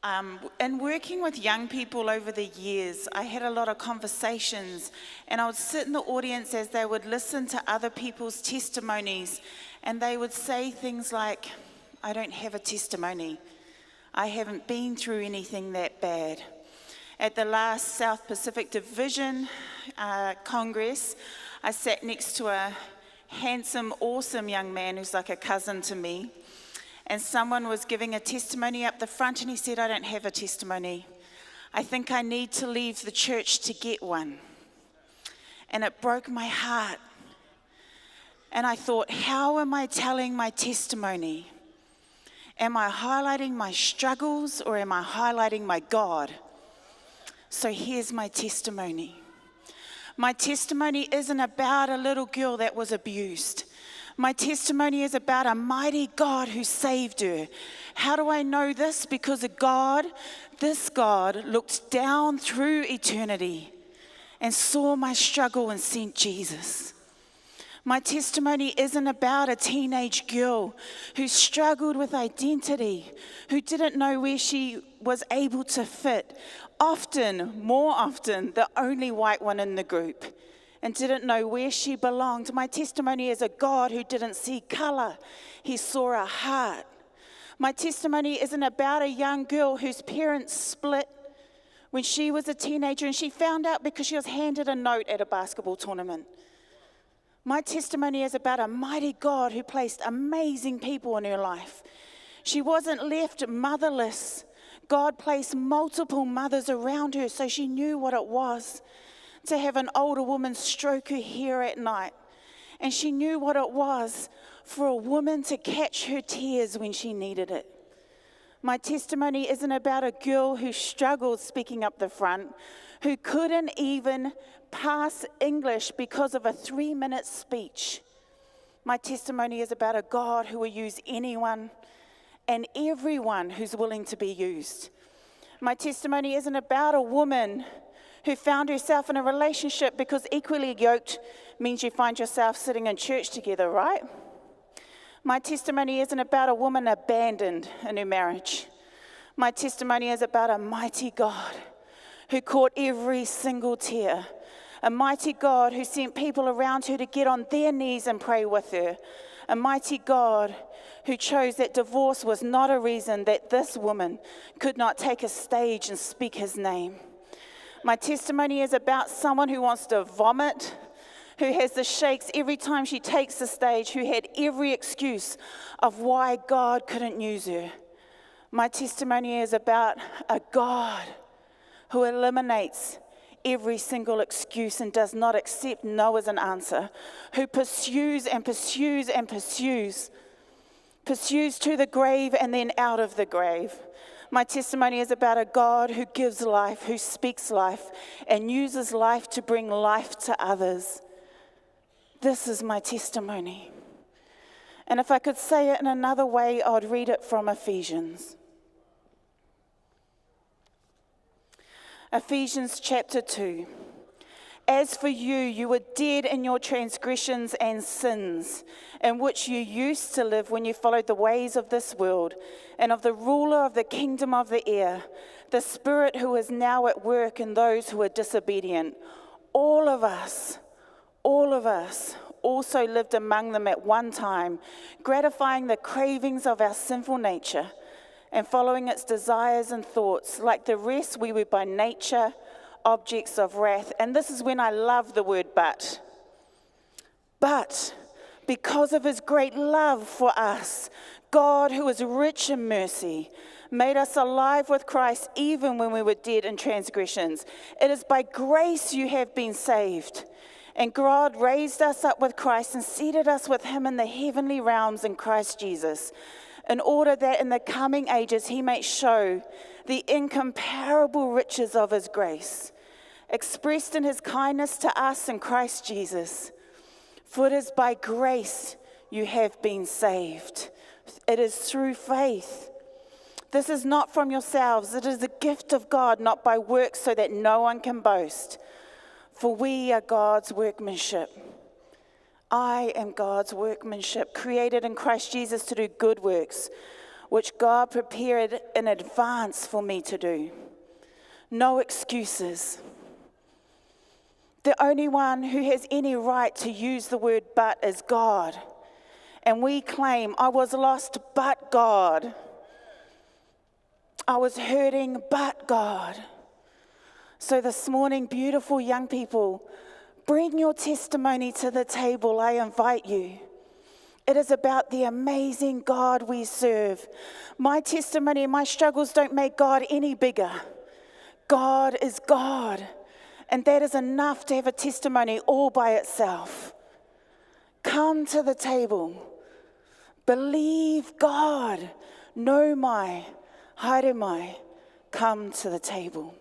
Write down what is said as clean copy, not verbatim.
In working with young people over the years, I had a lot of conversations, and I would sit in the audience as they would listen to other people's testimonies, and they would say things like, "I don't have a testimony. I haven't been through anything that bad." At the last South Pacific Division Congress, I sat next to a handsome, awesome young man who's like a cousin to me. And someone was giving a testimony up the front, and he said, "I don't have a testimony. I think I need to leave the church to get one." And it broke my heart. And I thought, how am I telling my testimony? Am I highlighting my struggles, or am I highlighting my God? So here's my testimony. My testimony isn't about a little girl that was abused. My testimony is about a mighty God who saved her. How do I know this? Because this God looked down through eternity and saw my struggle and sent Jesus. My testimony isn't about a teenage girl who struggled with identity, who didn't know where she was able to fit. More often, the only white one in the group, and didn't know where she belonged. My testimony is a God who didn't see color. He saw a heart. My testimony isn't about a young girl whose parents split when she was a teenager, and she found out because she was handed a note at a basketball tournament. My testimony is about a mighty God who placed amazing people in her life. She wasn't left motherless. God placed multiple mothers around her, so she knew what it was to have an older woman stroke her hair at night. And she knew what it was for a woman to catch her tears when she needed it. My testimony isn't about a girl who struggled speaking up the front, who couldn't even pass English because of a 3-minute speech. My testimony is about a God who will use anyone and everyone who's willing to be used. My testimony isn't about a woman who found herself in a relationship, because equally yoked means you find yourself sitting in church together, right? My testimony isn't about a woman abandoned in her marriage. My testimony is about a mighty God who caught every single tear, a mighty God who sent people around her to get on their knees and pray with her, a mighty God who chose that divorce was not a reason that this woman could not take a stage and speak his name. My testimony is about someone who wants to vomit, who has the shakes every time she takes the stage, who had every excuse of why God couldn't use her. My testimony is about a God who eliminates every single excuse and does not accept no as an answer, who pursues and pursues and pursues to the grave and then out of the grave. My testimony is about a God who gives life, who speaks life, and uses life to bring life to others. This is my testimony. And if I could say it in another way, I'd read it from Ephesians. Ephesians chapter 2. As for you, you were dead in your transgressions and sins, in which you used to live when you followed the ways of this world and of the ruler of the kingdom of the air, the spirit who is now at work in those who are disobedient. All of us also lived among them at one time, gratifying the cravings of our sinful nature and following its desires and thoughts. Like the rest, we were by nature objects of wrath. And this is when I love the word but. But because of his great love for us, God, who is rich in mercy, made us alive with Christ even when we were dead in transgressions. It is by grace you have been saved. And God raised us up with Christ and seated us with him in the heavenly realms in Christ Jesus, in order that in the coming ages he may show the incomparable riches of his grace, expressed in his kindness to us in Christ Jesus. For it is by grace you have been saved. It is through faith. This is not from yourselves. It is a gift of God, not by works, so that no one can boast. For we are God's workmanship. I am God's workmanship, created in Christ Jesus to do good works, which God prepared in advance for me to do. No excuses. The only one who has any right to use the word but is God. And we claim, I was lost, but God. I was hurting, but God. So this morning, beautiful young people, bring your testimony to the table, I invite you. It is about the amazing God we serve. My testimony and my struggles don't make God any bigger. God is God. And that is enough to have a testimony all by itself. Come to the table. Believe God. Know my, haere mai. Come to the table.